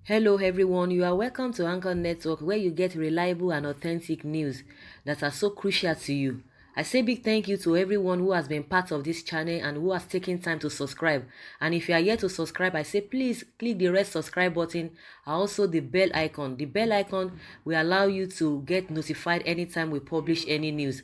Hello, everyone. You are welcome to Anchor Network, where you get reliable and authentic news that are so crucial to you. I say big thank you to everyone who has been part of this channel and who has taken time to subscribe. And if you are yet to subscribe, I say please click the red subscribe button and also the bell icon. The bell icon will allow you to get notified anytime we publish any news.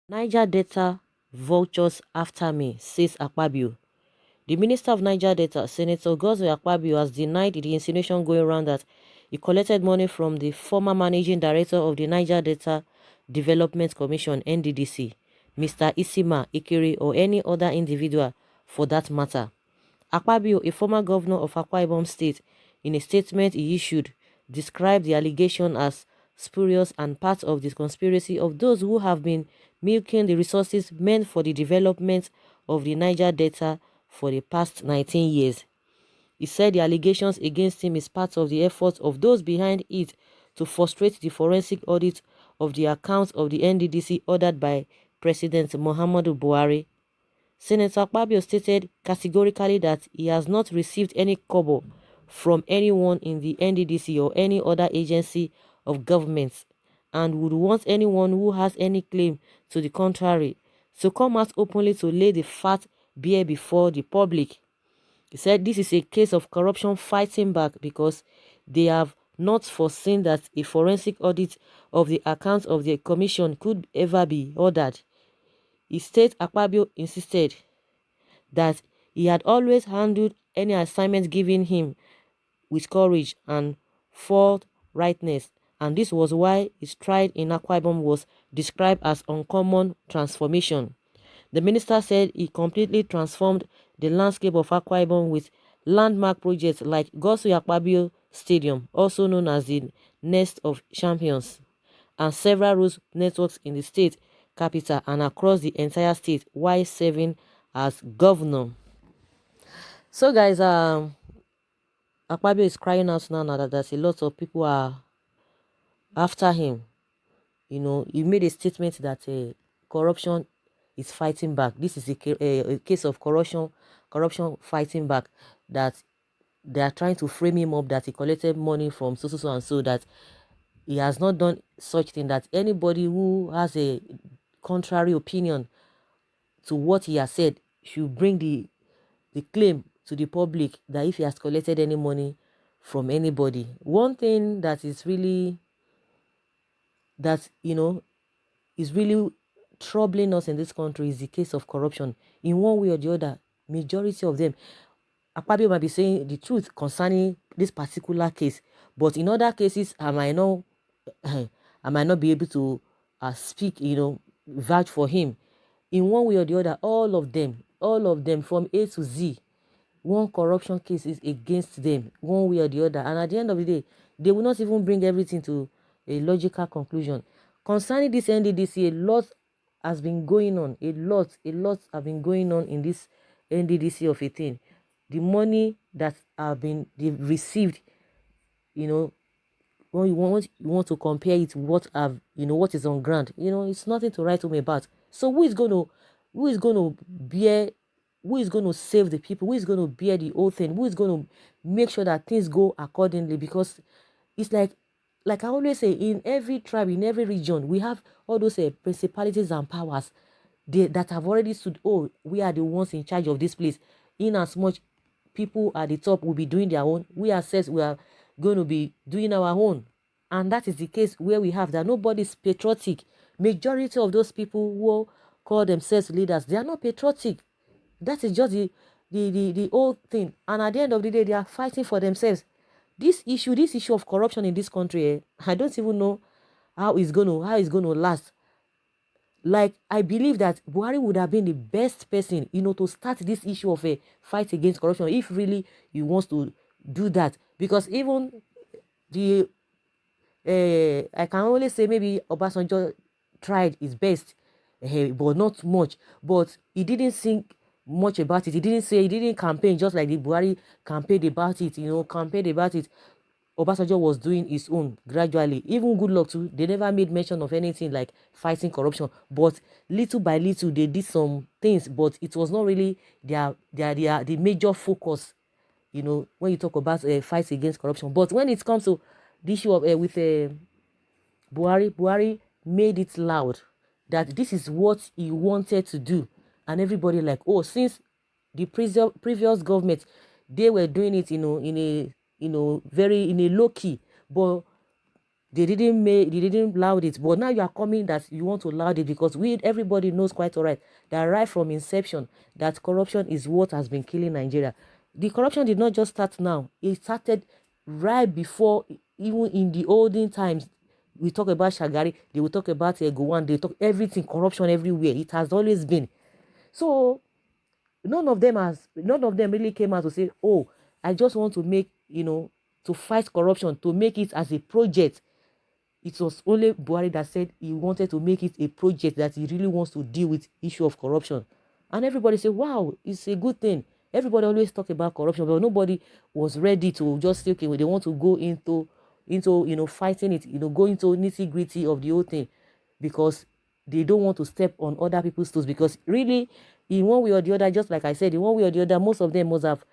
Niger Delta vultures after me, says Akpabio. The Minister of Niger Delta, Senator Godswill Akpabio, has denied the insinuation going around that he collected money from the former Managing Director of the Niger Delta Development Commission (NDDC), Mr. Isima Ikiri, or any other individual for that matter. Akpabio, a former governor of Akwa Ibom State, in a statement he issued, described the allegation as spurious and part of the conspiracy of those who have been milking the resources meant for the development of the Niger Delta for the past 19 years. He said the allegations against him is part of the efforts of those behind it to frustrate the forensic audit of the accounts of the NDDC ordered by President Muhammadu Buhari. Senator Akpabio stated categorically that he has not received any kobo from anyone in the NDDC or any other agency of government, and would want anyone who has any claim to the contrary to come out openly to lay the fact bare before the public. He said this is a case of corruption fighting back because they have not foreseen that a forensic audit of the accounts of the commission could ever be ordered. He said Akpabio insisted that he had always handled any assignment given him with courage and forthrightness, and this was why his stride in Akwa Ibom was described as uncommon transformation. The minister said he completely transformed the landscape of Akwa Ibom with landmark projects like Godswill Akpabio Stadium, also known as the Nest of Champions, and several road networks in the state capital and across the entire state while serving as governor. So guys, Akpabio is crying out now that there's a lot of people are after him. You know, he made a statement that corruption is fighting back. This is a case of corruption fighting back, that they are trying to frame him up that he collected money from so and so, that he has not done such thing, that anybody who has a contrary opinion to what he has said should bring the claim to the public that if he has collected any money from anybody. One thing that is really, that is really troubling us in this country is the case of corruption. In one way or the other, majority of them, Akpabio might be saying the truth concerning this particular case, but in other cases, I might not, I might not be able to speak, vouch for him. In one way or the other, all of them from A to Z, one corruption case is against them, one way or the other. And at the end of the day, they will not even bring everything to a logical conclusion. Concerning this NDDC, a lot has been going on. A lot have been going on in this NDDC of 18. The money that they've received, you know, when you want to compare it to what what is on ground, it's nothing to write home about. So who is going to bear, who is going to save the people, who is going to bear the whole thing, who is going to make sure that things go accordingly? Because it's like I always say, in every tribe, in every region, we have all those principalities and powers that have already stood. Oh, we are the ones in charge of this place. In as much people at the top will be doing their own, we ourselves, we are going to be doing our own. And that is the case where we have that nobody is patriotic. Majority of those people who call themselves leaders, they are not patriotic. That is just the whole thing. And at the end of the day, they are fighting for themselves. This issue of corruption in this country, I don't even know how it's gonna last. Like, I believe that Buhari would have been the best person, to start this issue of a fight against corruption, if really he wants to do that. Because even the I can only say maybe Obasanjo tried his best, but not much. But he didn't sink much about it. He didn't campaign just like the Buhari campaigned about it, campaigned about it. Obasanjo was doing his own gradually. Even good luck too, they never made mention of anything like fighting corruption. But little by little, they did some things, but it was not really the major focus, when you talk about fights against corruption. But when it comes to the issue of with Buhari made it loud that this is what he wanted to do, and everybody like, oh, since the previous government, they were doing it, in a very in a low key, but they didn't loud it. But now you are coming that you want to loud it, because everybody knows quite all right that right from inception that corruption is what has been killing Nigeria. The corruption did not just start now, it started right before. Even in the olden times, we talk about Shagari, they will talk about Gowon, they talk everything, corruption everywhere. It has always been. So none of them really came out to say, oh, I just want to make, to fight corruption, to make it as a project. It was only Buhari that said he wanted to make it a project, that he really wants to deal with issue of corruption. And everybody said, wow, it's a good thing. Everybody always talk about corruption, but nobody was ready to just say, okay, well, they want to go into fighting it, go into nitty-gritty of the whole thing, because they don't want to step on other people's toes. Because really, in one way or the other, just like I said, in one way or the other, most of them must have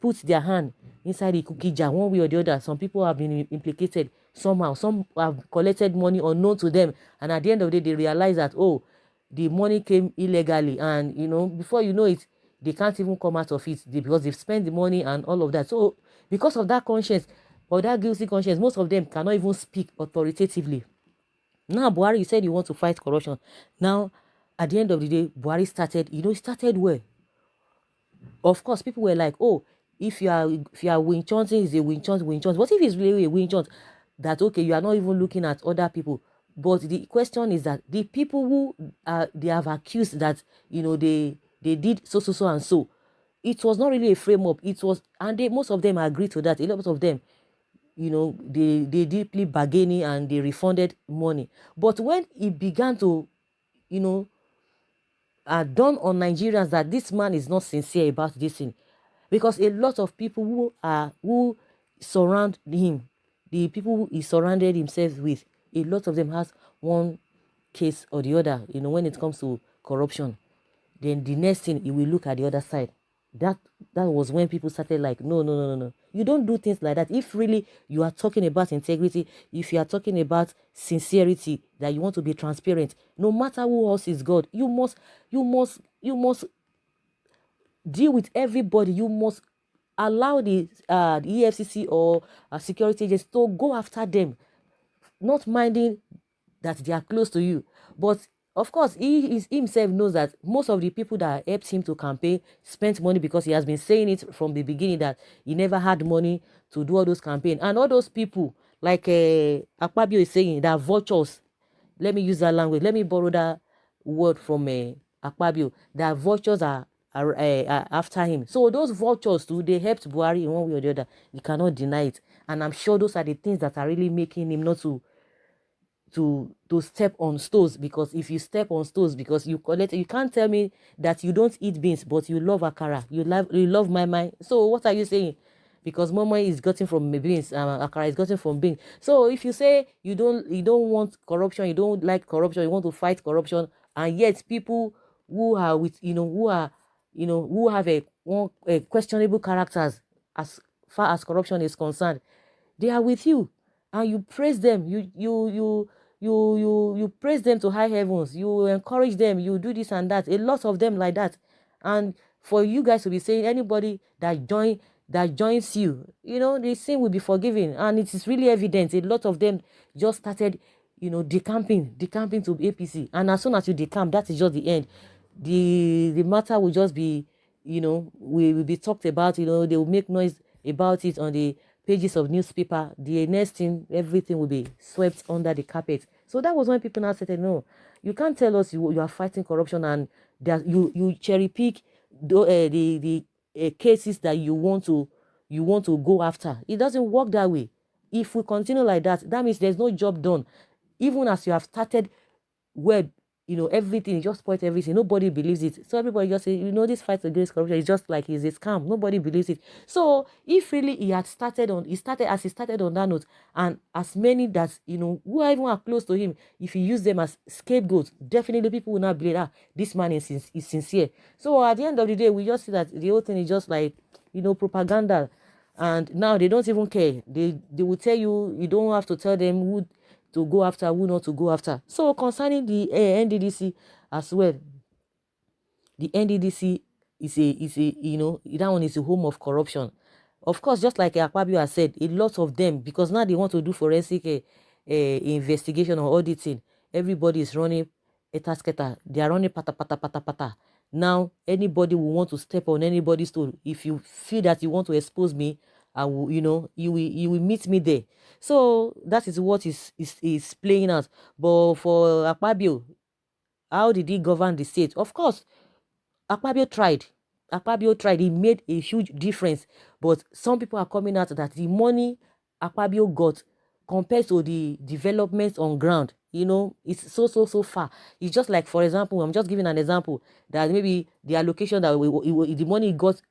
put their hand inside the cookie jar one way or the other. Some people have been implicated somehow. Some have collected money unknown to them, and at the end of the day, they realize that, oh, the money came illegally, and before you know it, they can't even come out of it, because they've spent the money and all of that. So because of that conscience, or that guilty conscience, most of them cannot even speak authoritatively. Now Buhari, you said you want to fight corruption. Now at the end of the day, Buhari started, started where? Of course, people were like, oh, if you are Wing Chunting, is a Wing Chunt, Wing Chunt. What if it's really a Wing Chunt? That, okay, you are not even looking at other people. But the question is that the people who they have accused that, they did so and so, it was not really a frame up. It was, and most of them agreed to that. A lot of them, they deeply bargaining, and they refunded money. But when it began to, dawn on Nigerians that this man is not sincere about this thing, because a lot of people who surround him, the people who he surrounded himself with, a lot of them has one case or the other, when it comes to corruption. Then the next thing, he will look at the other side. That was when people started like, no, no, no, no, no. You don't do things like that. If really you are talking about integrity, if you are talking about sincerity, that you want to be transparent, no matter who else is God, you must deal with everybody. You must allow the EFCC or security agents to go after them, not minding that they are close to you. But of course, he himself knows that most of the people that helped him to campaign spent money, because he has been saying it from the beginning that he never had money to do all those campaigns. And all those people, like Akpabio is saying, that vultures, let me use that language, let me borrow that word from Akpabio, that vultures are after him. So those vultures too, they helped Buhari in one way or the other. You cannot deny it. And I'm sure those are the things that are really making him not to step on stones. Because if you step on stones because you collect, you can't tell me that you don't eat beans but you love akara, you love my. So what are you saying? Because mama is gotten from beans, akara is gotten from beans. So if you say you don't want corruption, you don't like corruption, you want to fight corruption, and yet people who are with who have a questionable characters as far as corruption is concerned, they are with you, and you praise them, you praise them to high heavens, you encourage them, you do this and that, a lot of them like that. And for you guys to be saying anybody that joins you, the sin will be forgiven. And it is really evident a lot of them just started decamping to APC. And as soon as you decamp, that is just the end. The matter will just be, will be talked about. They will make noise about it on the pages of newspaper. The next thing, everything will be swept under the carpet. So that was when people now said, no, you can't tell us you are fighting corruption, and that you cherry pick the cases that you want to go after. It doesn't work that way. If we continue like that, that means there's no job done. Even as you have started well everything. He just spoiled everything. Nobody believes it. So everybody just say, this fight against corruption is just like it's a scam. Nobody believes it. So if really he started on that note, and as many that, who are even are close to him, if he used them as scapegoats, definitely people will not believe, this man is sincere. So at the end of the day, we just see that the whole thing is just like, propaganda. And now they don't even care. They will tell you, you don't have to tell them who to go after, who not to go after. So concerning the NDDC as well, the NDDC is a that one is a home of corruption. Of course, just like Akpabio has said, a lot of them, because now they want to do forensic investigation or auditing. Everybody is running etasketa. They are running pata pata pata pata. Now anybody will want to step on anybody's toe. If you feel that you want to expose me, I will, you will meet me there. So that is what is playing out. But for Akpabio, how did he govern the state? Of course, Akpabio tried. Akpabio tried. He made a huge difference. But some people are coming out that the money Akpabio got compared to the developments on ground, it's so far. It's just like, for example, I'm just giving an example that maybe the allocation that the money he got,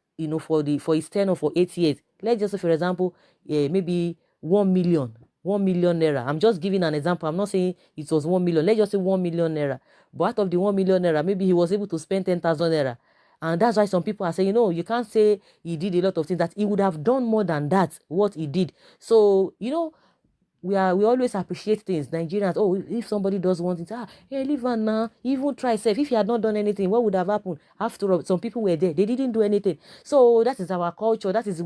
for his tenure for 8 years. Let's just say, for example, maybe 1 million. 1 million naira. I'm just giving an example. I'm not saying it was 1 million. Let's just say 1 million naira. But out of the 1 million naira, maybe he was able to spend 10,000 naira. And that's why some people are saying, you can't say he did a lot of things, that he would have done more than that, what he did. So, we always appreciate things. Nigerians, if somebody does one thing, hey, leave her now. Even try safe. If he had not done anything, what would have happened? After all, some people were there. They didn't do anything. So that is our culture. That is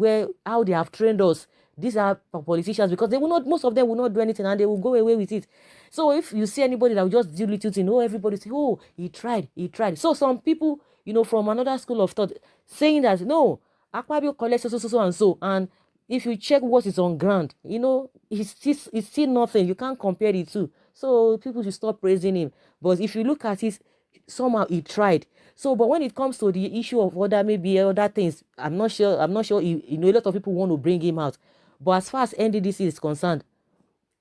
how they have trained us. These are politicians, because most of them will not do anything, and they will go away with it. So if you see anybody that will just do little thing, everybody say, he tried. So some people, from another school of thought, saying that, no, Akpabio collects so and so, and if you check what is on ground, it's still nothing. You can't compare the two. So people should stop praising him. But if you look at it, somehow he tried. So, but when it comes to the issue of maybe other things, I'm not sure. A lot of people want to bring him out. But as far as NDDC is concerned,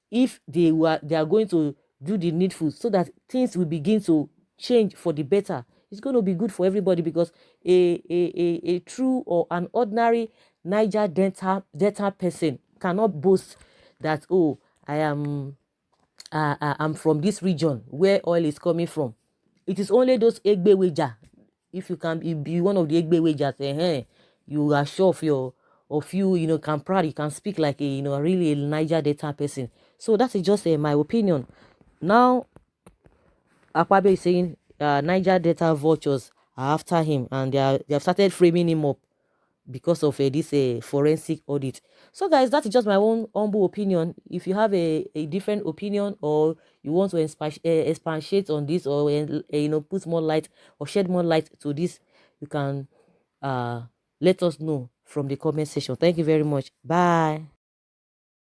if they are going to do the needful so that things will begin to change for the better, it's going to be good for everybody, because a true or an ordinary Niger Delta person cannot boast that, I am I'm from this region where oil is coming from. It is only those Egbeweja. If you can be one of the Egbewejas, you are sure of you can proud, you can speak like a really a Niger Delta person. So that is just my opinion. Now Akpabio is saying Niger Delta vultures are after him, and they have started framing him up because of this forensic audit. So guys, that is just my own humble opinion. If you have a different opinion, or you want to expatiate on this, or put more light or shed more light to this, you can let us know from the comment section. Thank you very much. Bye.